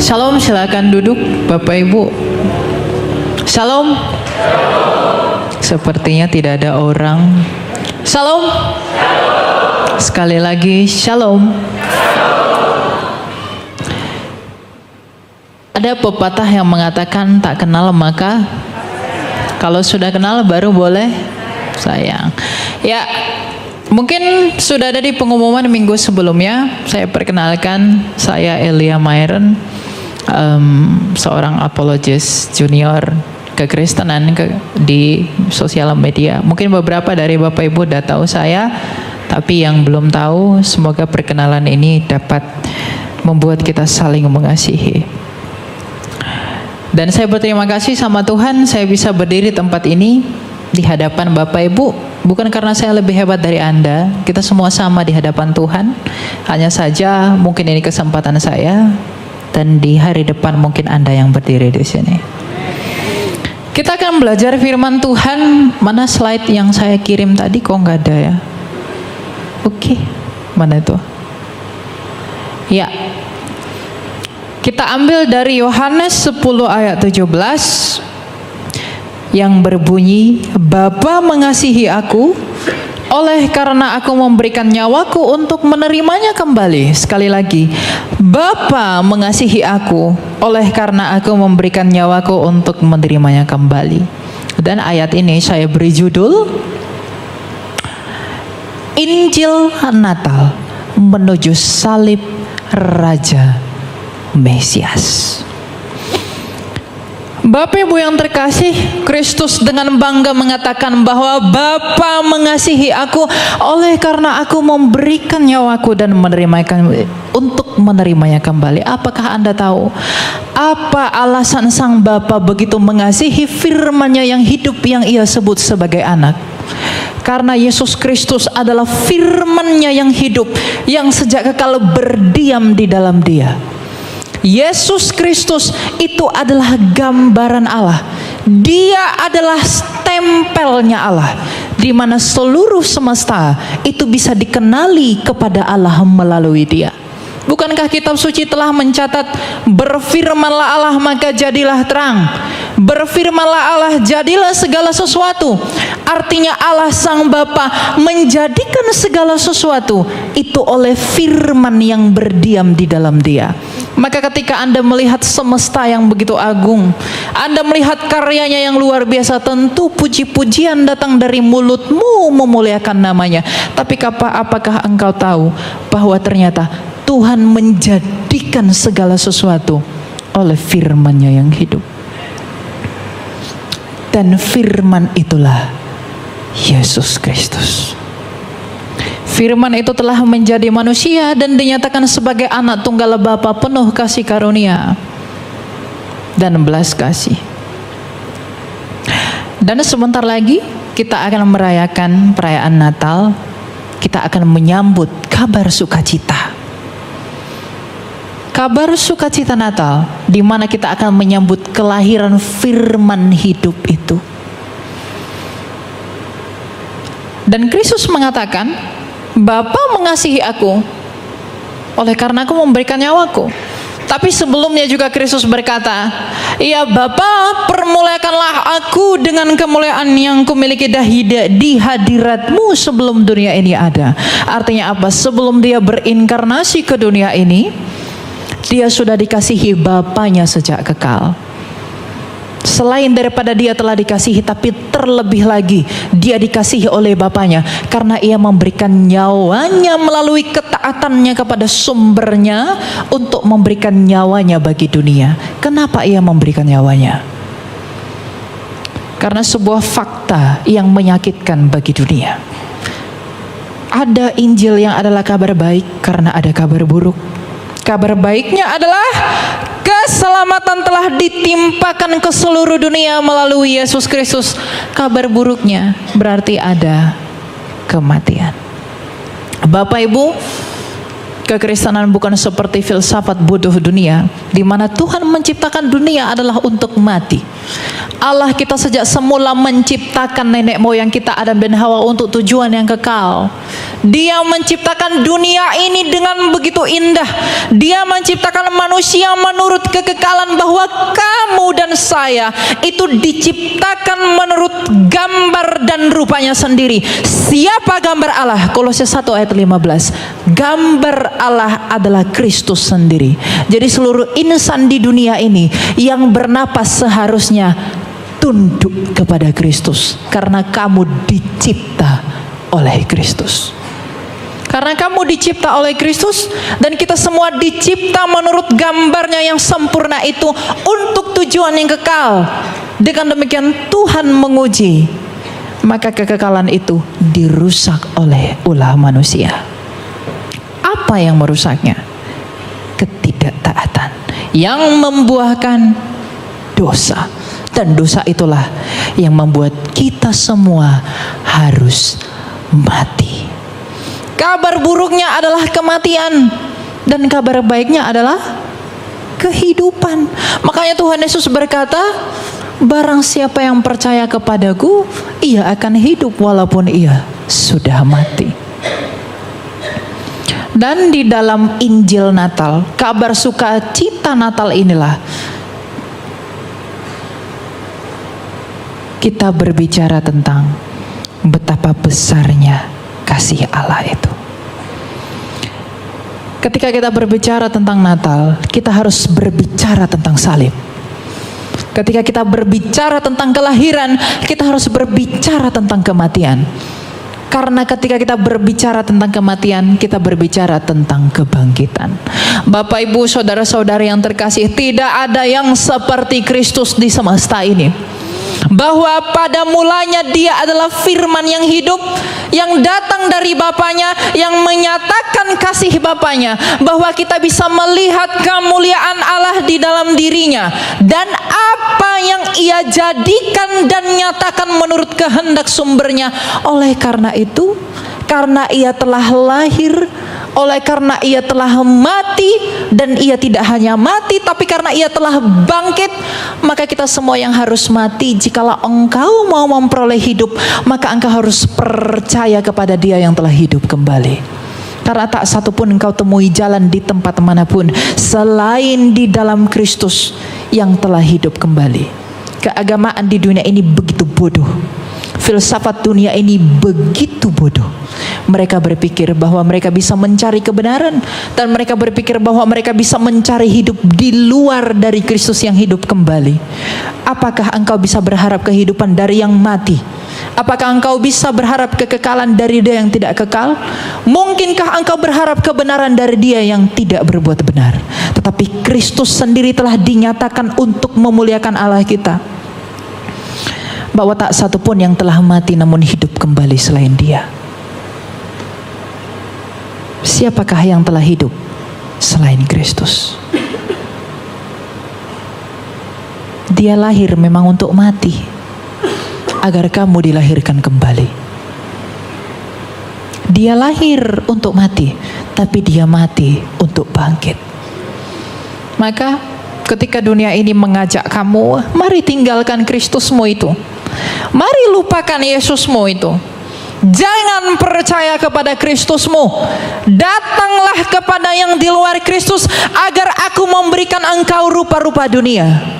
Shalom, silakan duduk Bapak Ibu. Shalom. Sepertinya tidak ada orang. Shalom. Sekali lagi, shalom. Ada pepatah yang mengatakan tak kenal maka kalau sudah kenal baru boleh sayang. Ya, mungkin sudah ada di pengumuman minggu sebelumnya. Saya perkenalkan, saya Elia Myron, seorang apologis junior kekristenan di sosial media. Mungkin beberapa dari Bapak Ibu udah tahu saya, tapi yang belum tahu, semoga perkenalan ini dapat membuat kita saling mengasihi. Dan saya berterima kasih sama Tuhan, saya bisa berdiri tempat ini di hadapan Bapak Ibu. Bukan karena saya lebih hebat dari Anda, kita semua sama di hadapan Tuhan. Hanya saja mungkin ini kesempatan saya, dan di hari depan mungkin Anda yang berdiri di sini. Kita akan belajar firman Tuhan. Mana slide yang saya kirim tadi? Kok nggak ada ya? Oke, mana itu? Ya, kita ambil dari Yohanes 10 ayat 17 yang berbunyi, Bapa mengasihi aku oleh karena aku memberikan nyawaku untuk menerimanya kembali. Sekali lagi, Bapa mengasihi aku oleh karena aku memberikan nyawaku untuk menerimanya kembali. Dan ayat ini saya beri judul Injil Natal menuju salib Raja Mesias. Bapak Ibu yang terkasih, Kristus dengan bangga mengatakan bahwa Bapa mengasihi aku oleh karena aku memberikan nyawaku dan untuk menerimanya kembali. Apakah Anda tahu apa alasan sang Bapa begitu mengasihi firman-Nya yang hidup yang Ia sebut sebagai anak? Karena Yesus Kristus adalah firman-Nya yang hidup, yang sejak kekal berdiam di dalam Dia. Yesus Kristus itu adalah gambaran Allah. Dia adalah stempelnya Allah, di mana seluruh semesta itu bisa dikenali kepada Allah melalui Dia. Bukankah kitab suci telah mencatat, berfirmanlah Allah maka jadilah terang, berfirmanlah Allah jadilah segala sesuatu. Artinya Allah sang Bapa menjadikan segala sesuatu itu oleh firman yang berdiam di dalam Dia. Maka ketika Anda melihat semesta yang begitu agung, Anda melihat karyanya yang luar biasa, tentu puji-pujian datang dari mulutmu memuliakan namanya. Tapi apakah engkau tahu bahwa ternyata Tuhan menjadikan segala sesuatu oleh firman-Nya yang hidup. Dan firman itulah Yesus Kristus. Firman itu telah menjadi manusia dan dinyatakan sebagai anak tunggal Bapa, penuh kasih karunia dan belas kasih. Dan sebentar lagi kita akan merayakan perayaan Natal. Kita akan menyambut kabar sukacita. Kabar sukacita Natal, di mana kita akan menyambut kelahiran firman hidup itu. Dan Kristus mengatakan, Bapa mengasihi aku oleh karena aku memberikan nyawaku. Tapi sebelumnya juga Kristus berkata, ya Bapa, permuliakanlah aku dengan kemuliaan yang kumiliki di hadiratmu sebelum dunia ini ada. Artinya apa? Sebelum Dia berinkarnasi ke dunia ini, Dia sudah dikasihi Bapanya sejak kekal. Selain daripada Dia telah dikasihi, tapi terlebih lagi Dia dikasihi oleh Bapanya karena Ia memberikan nyawanya melalui ketaatannya kepada sumbernya untuk memberikan nyawanya bagi dunia. Kenapa Ia memberikan nyawanya? Karena sebuah fakta yang menyakitkan bagi dunia. Ada Injil yang adalah kabar baik karena ada kabar buruk. Kabar baiknya adalah keselamatan telah ditimpakan ke seluruh dunia melalui Yesus Kristus. Kabar buruknya berarti ada kematian. Bapak Ibu, kekristenan bukan seperti filsafat bodoh dunia, di mana Tuhan menciptakan dunia adalah untuk mati. Allah kita sejak semula menciptakan nenek moyang kita Adam dan Hawa untuk tujuan yang kekal. Dia menciptakan dunia ini dengan begitu indah. Dia menciptakan manusia menurut kekekalan, bahwa kamu dan saya itu diciptakan menurut gambar dan rupanya sendiri. Siapa gambar Allah? Kolose 1 ayat 15. Gambar Allah adalah Kristus sendiri. Jadi seluruh insan di dunia ini yang bernapas seharusnya tunduk kepada Kristus, karena kamu dicipta oleh Kristus. Karena kamu dicipta oleh Kristus, dan kita semua dicipta menurut gambarnya yang sempurna itu untuk tujuan yang kekal. Dengan demikian Tuhan menguji, maka kekekalan itu dirusak oleh ulah manusia. Apa yang merusaknya? Ketidaktaatan yang membuahkan dosa. Dan dosa itulah yang membuat kita semua harus mati. Kabar buruknya adalah kematian, dan kabar baiknya adalah kehidupan. Makanya Tuhan Yesus berkata, barang siapa yang percaya kepadaku, ia akan hidup walaupun ia sudah mati. Dan di dalam Injil Natal, kabar sukacita Natal inilah kita berbicara tentang betapa besarnya kasih Allah itu. Ketika kita berbicara tentang Natal, kita harus berbicara tentang salib. Ketika kita berbicara tentang kelahiran, kita harus berbicara tentang kematian. Karena ketika kita berbicara tentang kematian, kita berbicara tentang kebangkitan. Bapak, Ibu, saudara-saudari yang terkasih, tidak ada yang seperti Kristus di semesta ini. Bahwa pada mulanya dia adalah firman yang hidup, yang datang dari Bapanya, yang menyatakan kasih Bapanya, bahwa kita bisa melihat kemuliaan Allah di dalam dirinya, dan apa yang ia jadikan dan nyatakan menurut kehendak sumbernya. Oleh karena itu, karena ia telah lahir, oleh karena ia telah mati, dan ia tidak hanya mati, tapi karena ia telah bangkit, maka kita semua yang harus mati. Jikalau engkau mau memperoleh hidup, maka engkau harus percaya kepada dia yang telah hidup kembali. Karena tak satu pun engkau temui jalan di tempat manapun selain di dalam Kristus yang telah hidup kembali. Keagamaan di dunia ini begitu bodoh. Filsafat dunia ini begitu bodoh. Mereka berpikir bahwa mereka bisa mencari kebenaran, dan mereka berpikir bahwa mereka bisa mencari hidup di luar dari Kristus yang hidup kembali. Apakah engkau bisa berharap kehidupan dari yang mati? Apakah engkau bisa berharap kekekalan dari dia yang tidak kekal? Mungkinkah engkau berharap kebenaran dari dia yang tidak berbuat benar? Tetapi Kristus sendiri telah dinyatakan untuk memuliakan Allah kita, bahwa tak satu pun yang telah mati namun hidup kembali selain dia. Siapakah yang telah hidup selain Kristus? Dia lahir memang untuk mati, agar kamu dilahirkan kembali. Dia lahir untuk mati, tapi dia mati untuk bangkit. Maka ketika dunia ini mengajak kamu, mari tinggalkan Kristusmu itu, mari lupakan Yesusmu itu, jangan percaya kepada Kristusmu, datanglah kepada yang di luar Kristus, agar aku memberikan engkau rupa-rupa dunia.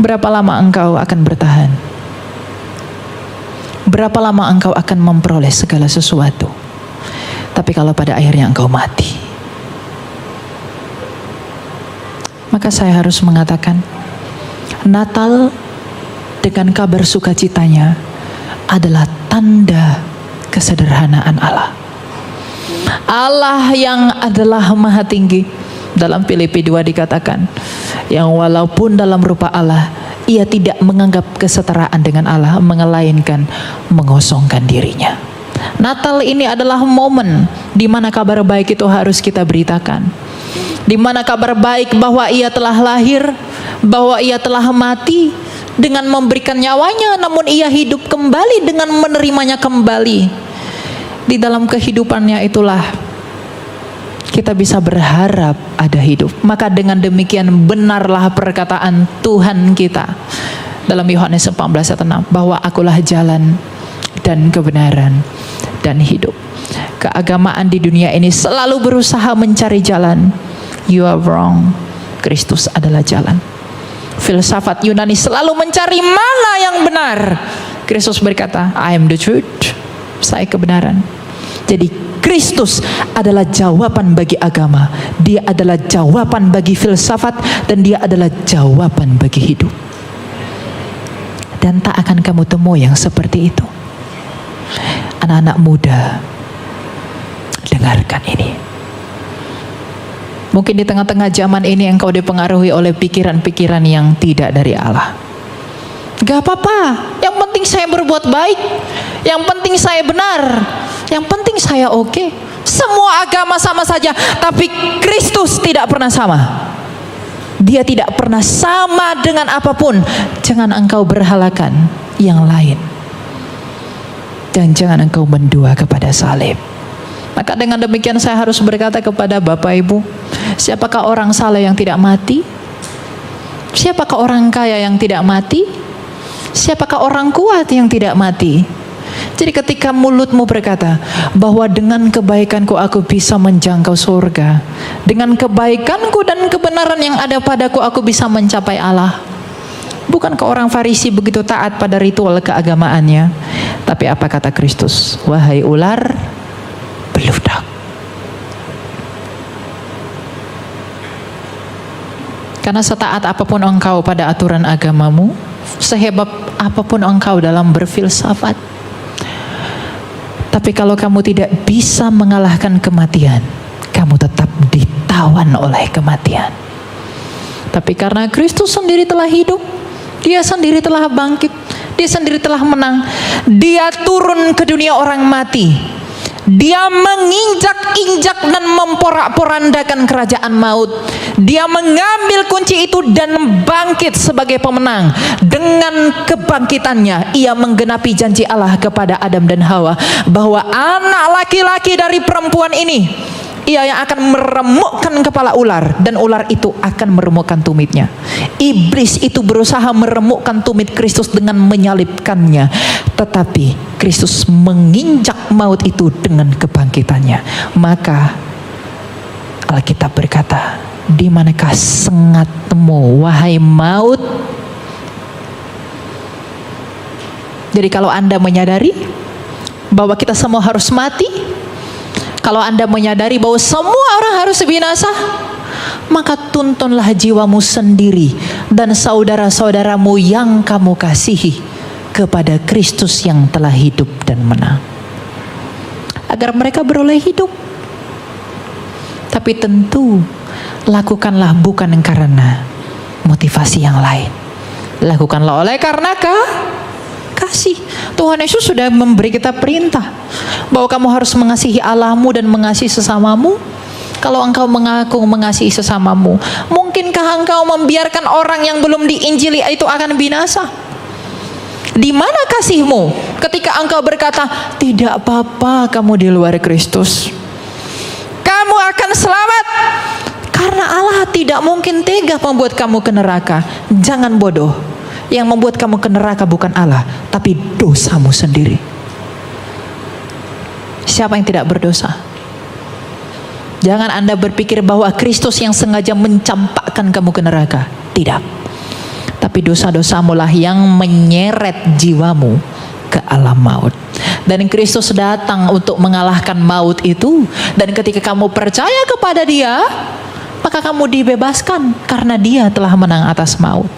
Berapa lama engkau akan bertahan? Berapa lama engkau akan memperoleh segala sesuatu? Tapi kalau pada akhirnya engkau mati, maka saya harus mengatakan, Natal dengan kabar sukacitanya adalah tanda kesederhanaan Allah. Allah yang adalah maha tinggi. Dalam Filipi 2 dikatakan, yang walaupun dalam rupa Allah, ia tidak menganggap kesetaraan dengan Allah, melainkan mengosongkan dirinya. Natal ini adalah momen di mana kabar baik itu harus kita beritakan. Di mana kabar baik bahwa ia telah lahir, bahwa ia telah mati dengan memberikan nyawanya, namun ia hidup kembali dengan menerimanya kembali. Di dalam kehidupannya itulah kita bisa berharap ada hidup. Maka dengan demikian benarlah perkataan Tuhan kita dalam Yohanes 14 ayat 6, bahwa akulah jalan dan kebenaran dan hidup. Keagamaan di dunia ini selalu berusaha mencari jalan. You are wrong. Kristus adalah jalan. Filsafat Yunani selalu mencari mana yang benar. Kristus berkata, I am the truth. Saya kebenaran. Jadi Kristus adalah jawaban bagi agama. Dia adalah jawaban bagi filsafat, dan dia adalah jawaban bagi hidup. Dan tak akan kamu temui yang seperti itu. Anak-anak muda, dengarkan ini. Mungkin di tengah-tengah zaman ini engkau dipengaruhi oleh pikiran-pikiran yang tidak dari Allah. Gak apa-apa, yang penting saya berbuat baik, yang penting saya benar, yang penting saya oke. Semua agama sama saja, tapi Kristus tidak pernah sama. Dia tidak pernah sama dengan apapun. Jangan engkau berhalakan yang lain, dan jangan engkau mendua kepada salib. Maka dengan demikian saya harus berkata kepada Bapak Ibu, siapakah orang saleh yang tidak mati? Siapakah orang kaya yang tidak mati? Siapakah orang kuat yang tidak mati? Jadi ketika mulutmu berkata bahwa dengan kebaikanku aku bisa menjangkau surga, dengan kebaikanku dan kebenaran yang ada padaku aku bisa mencapai Allah. Bukankah orang Farisi begitu taat pada ritual keagamaannya? Tapi apa kata Kristus? Wahai ular beludak. Karena setaat apapun engkau pada aturan agamamu, sehebat apapun engkau dalam berfilsafat, tapi kalau kamu tidak bisa mengalahkan kematian, kamu tetap ditawan oleh kematian. Tapi karena Kristus sendiri telah hidup, dia sendiri telah bangkit, dia sendiri telah menang, dia turun ke dunia orang mati, dia menginjak-injak dan memporak-porandakan kerajaan maut. Dia mengambil kunci itu dan bangkit sebagai pemenang. Dengan kebangkitannya, ia menggenapi janji Allah kepada Adam dan Hawa, bahwa anak laki-laki dari perempuan ini, ia yang akan meremukkan kepala ular, dan ular itu akan meremukkan tumitnya. Iblis itu berusaha meremukkan tumit Kristus dengan menyalibkannya, tetapi Kristus menginjak maut itu dengan kebangkitannya. Maka Alkitab berkata, di manakah sengatmu, wahai maut? Jadi kalau Anda menyadari bahwa kita semua harus mati, kalau Anda menyadari bahwa semua orang harus binasa, maka tuntunlah jiwamu sendiri dan saudara-saudaramu yang kamu kasihi kepada Kristus yang telah hidup dan menang, agar mereka beroleh hidup. Tapi tentu lakukanlah bukan karena motivasi yang lain. Lakukanlah oleh karena kasih. Tuhan Yesus sudah memberi kita perintah bahwa kamu harus mengasihi Allahmu dan mengasihi sesamamu. Kalau engkau mengaku mengasihi sesamamu, mungkinkah engkau membiarkan orang yang belum diinjili itu akan binasa? Di mana kasihmu ketika engkau berkata, tidak apa-apa kamu di luar Kristus, kamu akan selamat, karena Allah tidak mungkin tega membuat kamu ke neraka. Jangan bodoh. Yang membuat kamu ke neraka bukan Allah, tapi dosamu sendiri. Siapa yang tidak berdosa? Jangan Anda berpikir bahwa Kristus yang sengaja mencampakkan kamu ke neraka. Tidak. Tapi dosa-dosamu lah yang menyeret jiwamu ke alam maut. Dan Kristus datang untuk mengalahkan maut itu. Dan ketika kamu percaya kepada Dia, maka kamu dibebaskan karena Dia telah menang atas maut.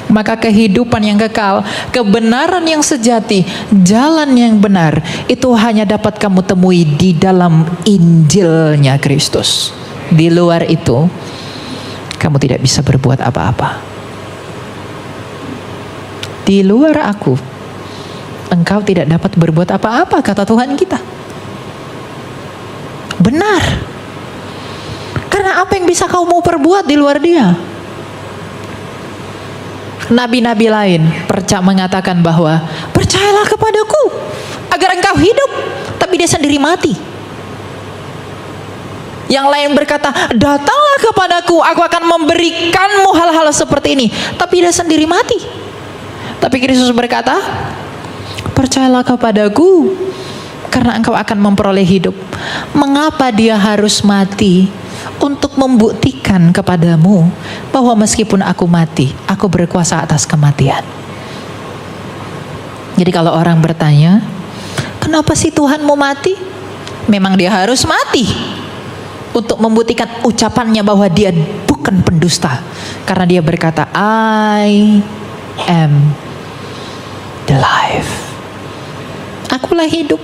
Maka kehidupan yang kekal, kebenaran yang sejati, jalan yang benar, itu hanya dapat kamu temui di dalam Injilnya Kristus. Di luar itu, kamu tidak bisa berbuat apa-apa. Di luar aku, engkau tidak dapat berbuat apa-apa, kata Tuhan kita. Benar. Karena apa yang bisa kau mau perbuat di luar Dia? Nabi-nabi lain mengatakan bahwa percayalah kepadaku agar engkau hidup, tapi dia sendiri mati. Yang lain berkata, datanglah kepadaku, aku akan memberikanmu hal-hal seperti ini. Tapi dia sendiri mati. Tapi Kristus berkata, percayalah kepadaku, karena engkau akan memperoleh hidup. Mengapa dia harus mati? Untuk membuktikan kepadamu bahwa meskipun aku mati, aku berkuasa atas kematian. Jadi kalau orang bertanya, kenapa sih Tuhan mau mati? Memang dia harus mati untuk membuktikan ucapannya bahwa dia bukan pendusta. Karena dia berkata, I am the life. Akulah hidup.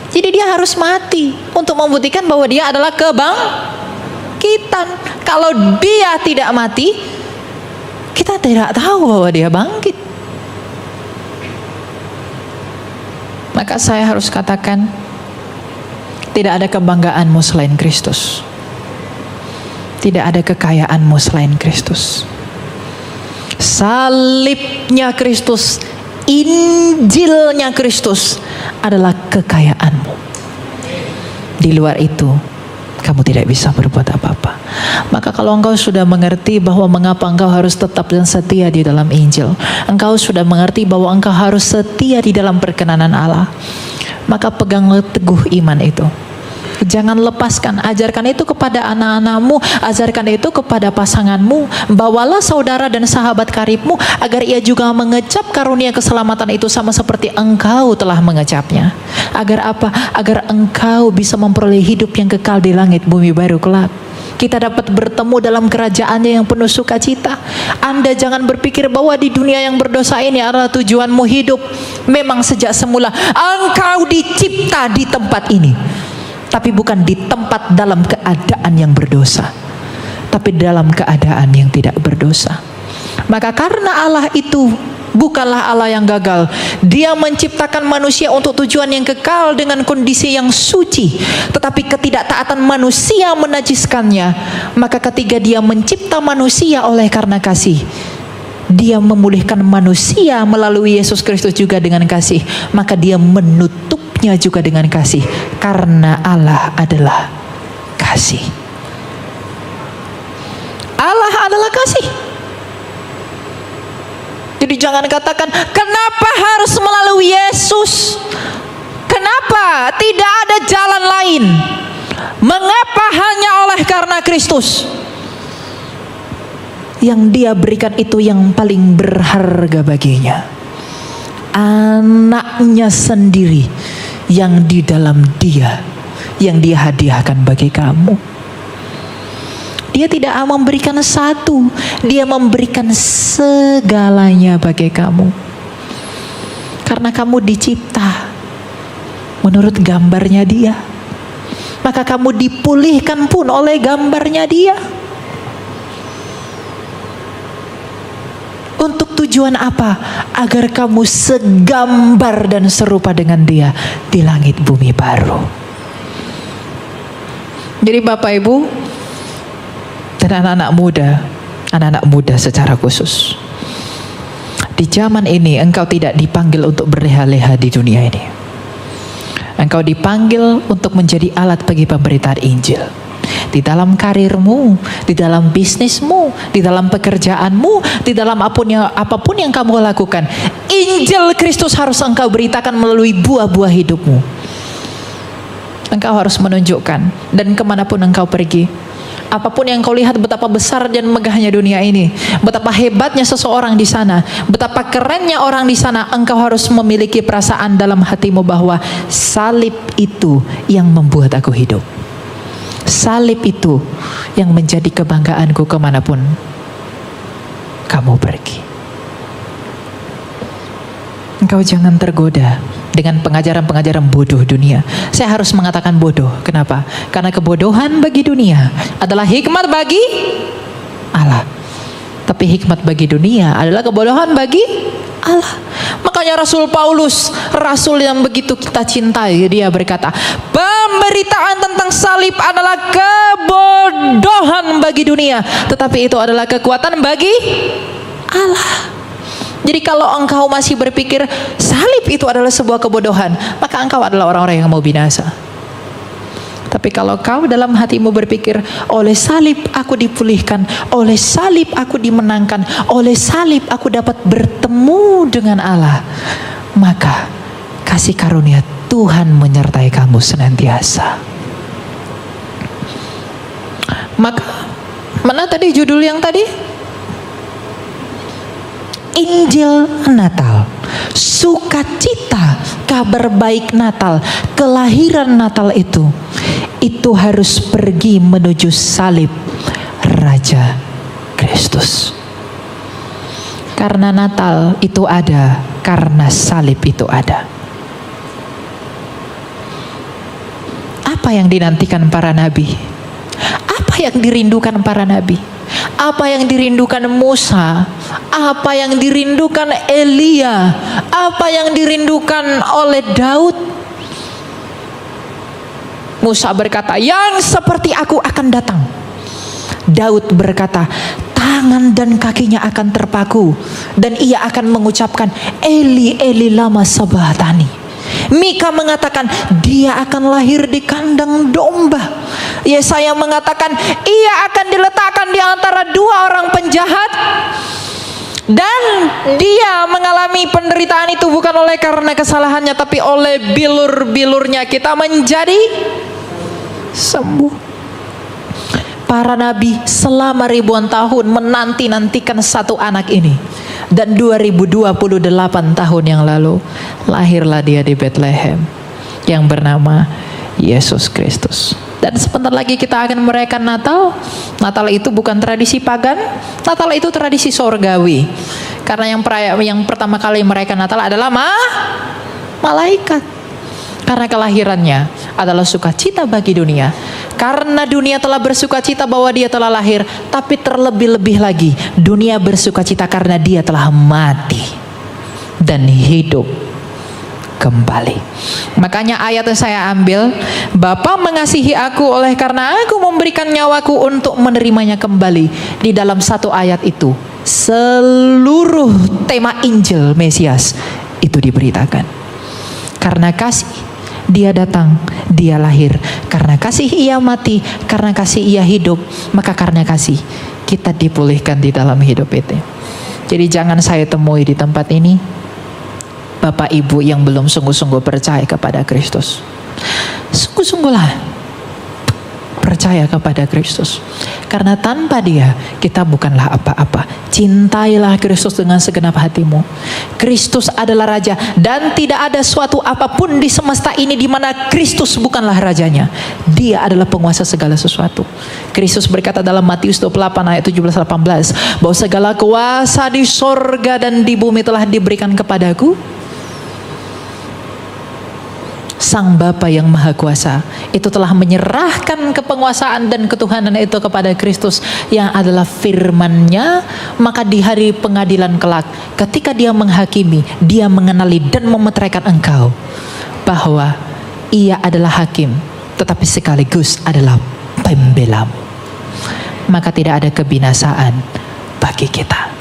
Jadi dia harus mati untuk membuktikan bahwa dia adalah kebangkitan. Kalau dia tidak mati, kita tidak tahu bahwa dia bangkit. Maka saya harus katakan, tidak ada kebanggaanmu selain Kristus. Tidak ada kekayaanmu selain Kristus. Salibnya Kristus, Injilnya Kristus adalah kekayaanmu. Di luar itu, kamu tidak bisa berbuat apa-apa. Maka kalau engkau sudah mengerti bahwa mengapa engkau harus tetap dan setia di dalam Injil, engkau sudah mengerti bahwa engkau harus setia di dalam perkenanan Allah, maka peganglah teguh iman itu. Jangan lepaskan, ajarkan itu kepada anak-anakmu, ajarkan itu kepada pasanganmu. Bawalah saudara dan sahabat karibmu agar ia juga mengecap karunia keselamatan itu sama seperti engkau telah mengecapnya. Agar apa? Agar engkau bisa memperoleh hidup yang kekal di langit bumi baru kelak. Kita dapat bertemu dalam kerajaannya yang penuh sukacita. Anda jangan berpikir bahwa di dunia yang berdosa ini adalah tujuanmu hidup. Memang sejak semula engkau dicipta di tempat ini, tapi bukan di tempat dalam keadaan yang berdosa, tapi dalam keadaan yang tidak berdosa. Maka karena Allah itu bukanlah Allah yang gagal, Dia menciptakan manusia untuk tujuan yang kekal dengan kondisi yang suci, tetapi ketidaktaatan manusia menajiskannya. Maka ketika Dia mencipta manusia oleh karena kasih, Dia memulihkan manusia melalui Yesus Kristus juga dengan kasih. Maka Dia menutupnya juga dengan kasih, karena Allah adalah kasih. Allah adalah kasih. Jadi jangan katakan, kenapa harus melalui Yesus? Kenapa tidak ada jalan lain? Mengapa hanya oleh karena Kristus? Yang Dia berikan itu yang paling berharga baginya, anaknya sendiri yang di dalam Dia, yang Dia hadiahkan bagi kamu. Dia tidak memberikan satu, Dia memberikan segalanya bagi kamu. Karena kamu dicipta menurut gambarnya Dia, maka kamu dipulihkan pun oleh gambarnya Dia. Untuk tujuan apa? Agar kamu segambar dan serupa dengan Dia di langit bumi baru. Jadi Bapak Ibu dan anak-anak muda secara khusus, di zaman ini engkau tidak dipanggil untuk berleha-leha di dunia ini. Engkau dipanggil untuk menjadi alat bagi pemberitaan Injil. Di dalam karirmu, di dalam bisnismu, di dalam pekerjaanmu, di dalam apapun yang kamu lakukan, Injil Kristus harus engkau beritakan melalui buah-buah hidupmu. Engkau harus menunjukkan, dan kemanapun engkau pergi, apapun yang kau lihat betapa besar dan megahnya dunia ini, betapa hebatnya seseorang di sana, betapa kerennya orang di sana, engkau harus memiliki perasaan dalam hatimu bahwa salib itu yang membuat aku hidup. Salib itu yang menjadi kebanggaanku kemanapun kamu pergi. Engkau jangan tergoda dengan pengajaran-pengajaran bodoh dunia. Saya harus mengatakan bodoh. Kenapa? Karena kebodohan bagi dunia adalah hikmat bagi Allah. Tapi hikmat bagi dunia adalah kebodohan bagi Allah. Makanya Rasul Paulus, rasul yang begitu kita cintai, dia berkata, pemberitaan tentang salib adalah kebodohan bagi dunia, tetapi itu adalah kekuatan bagi Allah. Jadi kalau engkau masih berpikir salib itu adalah sebuah kebodohan, maka engkau adalah orang-orang yang mau binasa. Tapi kalau kau dalam hatimu berpikir, oleh salib aku dipulihkan, oleh salib aku dimenangkan, oleh salib aku dapat bertemu dengan Allah, maka kasih karunia Tuhan menyertai kamu senantiasa. Maka mana tadi judul yang tadi? Injil Natal, sukacita, kabar baik Natal, kelahiran Natal itu harus pergi menuju salib Raja Kristus. Karena Natal itu ada, karena salib itu ada. Apa yang dinantikan para nabi? Apa yang dirindukan para nabi? Apa yang dirindukan Musa? Apa yang dirindukan Elia? Apa yang dirindukan oleh Daud? Musa berkata, yang seperti aku akan datang. Daud berkata, tangan dan kakinya akan terpaku dan ia akan mengucapkan, Eli Eli lama sabachthani. Mika mengatakan, dia akan lahir di kandang domba. Yesaya mengatakan, ia akan diletakkan di antara dua orang penjahat. Dan dia mengalami penderitaan itu bukan oleh karena kesalahannya, tapi oleh bilur-bilurnya kita menjadi sembuh. Para nabi selama ribuan tahun menanti-nantikan satu anak ini. Dan 2028 tahun yang lalu lahirlah dia di Bethlehem yang bernama Yesus Kristus. Dan sebentar lagi kita akan merayakan Natal. Natal itu bukan tradisi pagan, Natal itu tradisi sorgawi. Karena yang pertama kali merayakan Natal adalah malaikat. Karena kelahirannya adalah sukacita bagi dunia. Karena dunia telah bersukacita bahwa dia telah lahir, tapi terlebih-lebih lagi dunia bersukacita karena dia telah mati dan hidup kembali. Makanya ayat yang saya ambil, Bapa mengasihi aku oleh karena aku memberikan nyawaku untuk menerimanya kembali. Di dalam satu ayat itu seluruh tema Injil Mesias itu diberitakan. Karena kasih dia datang, dia lahir. Karena kasih ia mati, karena kasih ia hidup. Maka karena kasih kita dipulihkan di dalam hidup itu. Jadi jangan saya temui di tempat ini Bapak Ibu yang belum sungguh-sungguh percaya kepada Kristus. Sungguh-sungguhlah percaya kepada Kristus. Karena tanpa dia kita bukanlah apa-apa. Cintailah Kristus dengan segenap hatimu. Kristus adalah Raja dan tidak ada suatu apapun di semesta ini di mana Kristus bukanlah rajanya. Dia adalah penguasa segala sesuatu. Kristus berkata dalam Matius 28 ayat 17-18 bahwa segala kuasa di sorga dan di bumi telah diberikan kepadaku. Sang Bapa yang Maha Kuasa itu telah menyerahkan kepenguasaan dan ketuhanan itu kepada Kristus yang adalah firman-Nya. Maka di hari pengadilan kelak, ketika dia menghakimi, dia mengenali dan memeteraikan engkau bahwa ia adalah hakim tetapi sekaligus adalah pembelamu. Maka tidak ada kebinasaan bagi kita.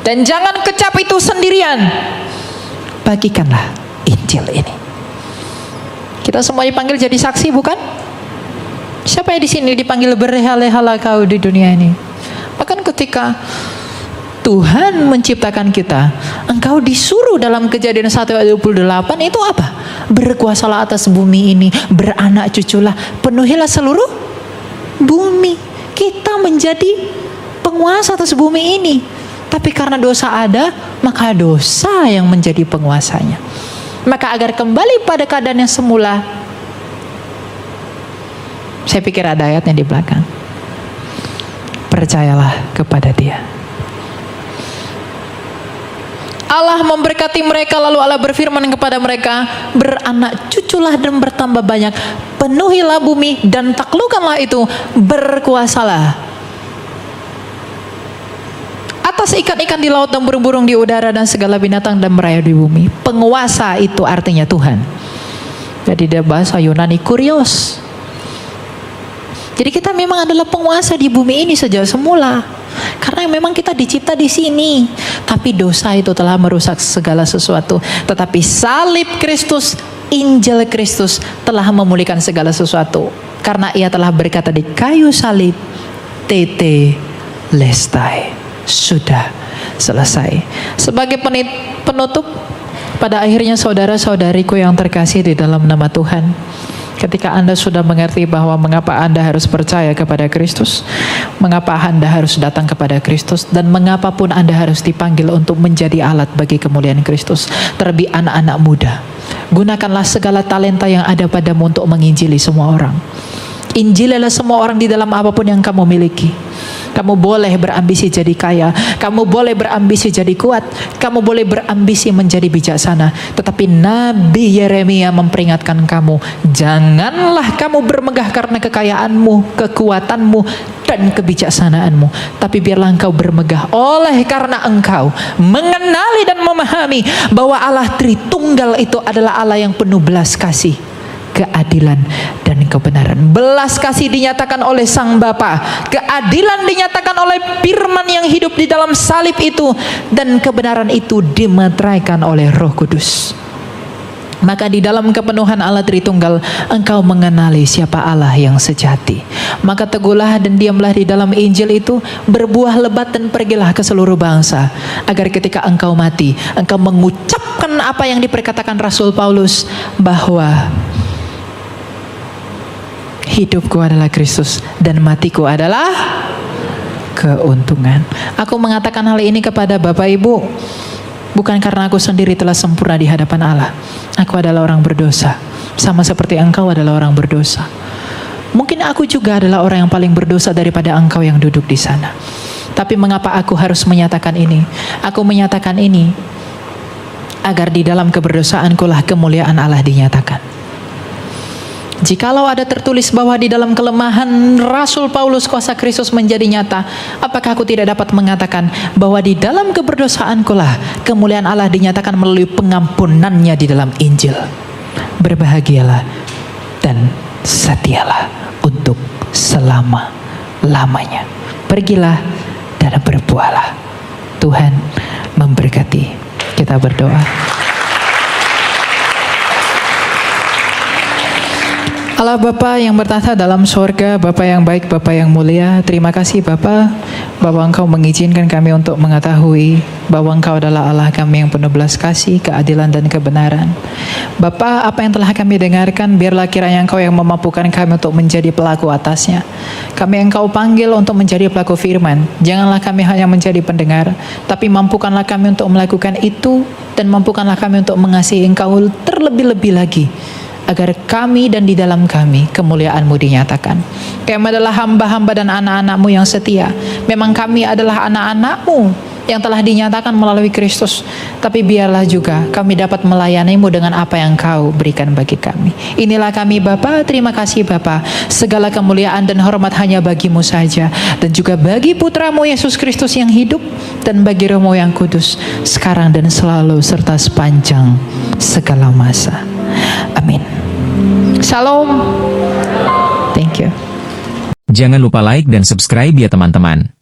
Dan jangan kecap itu sendirian. Bagikanlah Injil ini. Kita semua dipanggil jadi saksi, bukan? Siapa yang di sini dipanggil berleha-lehalah kau di dunia ini? Bahkan ketika Tuhan menciptakan kita, engkau disuruh dalam Kejadian 1 ayat 28 itu apa? Berkuasalah atas bumi ini, beranak cuculah, penuhilah seluruh bumi. Kita menjadi penguasa atas bumi ini. Tapi karena dosa ada, maka dosa yang menjadi penguasanya. Maka agar kembali pada keadaan yang semula, saya pikir ada ayatnya di belakang. Percayalah kepada Dia. Allah memberkati mereka, lalu Allah berfirman kepada mereka, beranak cuculah dan bertambah banyak, penuhilah bumi dan taklukkanlah itu, berkuasalah atas ikan-ikan di laut dan burung-burung di udara dan segala binatang dan merayap di bumi. Penguasa itu artinya Tuhan. Jadi dia bahasa Yunani kurios. Jadi kita memang adalah penguasa di bumi ini sejak semula. Karena memang kita dicipta di sini. Tapi dosa itu telah merusak segala sesuatu. Tetapi salib Kristus Injil Kristus telah memulihkan segala sesuatu. Karena ia telah berkata di kayu salib, tete lestai, sudah selesai. Sebagai penutup, pada akhirnya saudara-saudariku yang terkasih di dalam nama Tuhan, ketika Anda sudah mengerti bahwa mengapa Anda harus percaya kepada Kristus, mengapa Anda harus datang kepada Kristus, dan mengapapun Anda harus dipanggil untuk menjadi alat bagi kemuliaan Kristus. Terlebih anak-anak muda, gunakanlah segala talenta yang ada padamu untuk menginjili semua orang. Injililah semua orang di dalam apapun yang kamu miliki. Kamu boleh berambisi jadi kaya, kamu boleh berambisi jadi kuat, kamu boleh berambisi menjadi bijaksana. Tetapi Nabi Yeremia memperingatkan kamu, janganlah kamu bermegah karena kekayaanmu, kekuatanmu, dan kebijaksanaanmu. Tapi biarlah engkau bermegah oleh karena engkau mengenali dan memahami bahwa Allah Tritunggal itu adalah Allah yang penuh belas kasih, keadilan, dan kebenaran. Belas kasih dinyatakan oleh Sang Bapa, keadilan dinyatakan oleh firman yang hidup di dalam salib itu, dan kebenaran itu dimeteraikan oleh Roh Kudus. Maka di dalam kepenuhan Allah Tritunggal, engkau mengenali siapa Allah yang sejati. Maka teguhlah dan diamlah di dalam Injil itu, berbuah lebat dan pergilah ke seluruh bangsa, agar ketika engkau mati, engkau mengucapkan apa yang diperkatakan Rasul Paulus, bahwa hidupku adalah Kristus dan matiku adalah keuntungan. Aku mengatakan hal ini kepada Bapak Ibu bukan karena aku sendiri telah sempurna di hadapan Allah. Aku adalah orang berdosa, sama seperti engkau adalah orang berdosa. Mungkin aku juga adalah orang yang paling berdosa daripada engkau yang duduk di sana. Tapi mengapa aku harus menyatakan ini? Aku menyatakan ini agar di dalam keberdosaanku lah kemuliaan Allah dinyatakan. Jikalau ada tertulis bahwa di dalam kelemahan Rasul Paulus kuasa Kristus menjadi nyata, apakah aku tidak dapat mengatakan bahwa di dalam keberdosaanku lah kemuliaan Allah dinyatakan melalui pengampunannya di dalam Injil. Berbahagialah dan setialah untuk selama-lamanya. Pergilah dan berbuahlah. Tuhan memberkati. Kita berdoa. Allah Bapa yang bertata dalam sorga, Bapa yang baik, Bapa yang mulia, terima kasih Bapa bahwa Engkau mengizinkan kami untuk mengetahui bahwa Engkau adalah Allah kami yang penuh belas kasih, keadilan, dan kebenaran. Bapa, apa yang telah kami dengarkan, biarlah kiranya Engkau yang memampukan kami untuk menjadi pelaku atasnya. Kami Engkau panggil untuk menjadi pelaku firman. Janganlah kami hanya menjadi pendengar, tapi mampukanlah kami untuk melakukan itu, dan mampukanlah kami untuk mengasihi Engkau terlebih-lebih lagi, agar kami dan di dalam kami kemuliaan-Mu dinyatakan. Kami adalah hamba-hamba dan anak-anak-Mu yang setia. Memang kami adalah anak-anak-Mu yang telah dinyatakan melalui Kristus. Tapi biarlah juga kami dapat melayani-Mu dengan apa yang Kau berikan bagi kami. Inilah kami Bapa, terima kasih Bapa. Segala kemuliaan dan hormat hanya bagi-Mu saja, dan juga bagi Putra-Mu Yesus Kristus yang hidup, dan bagi Roh-Mu yang kudus, sekarang dan selalu serta sepanjang segala masa. Amin. Shalom. Thank you. Jangan lupa like dan subscribe ya teman-teman.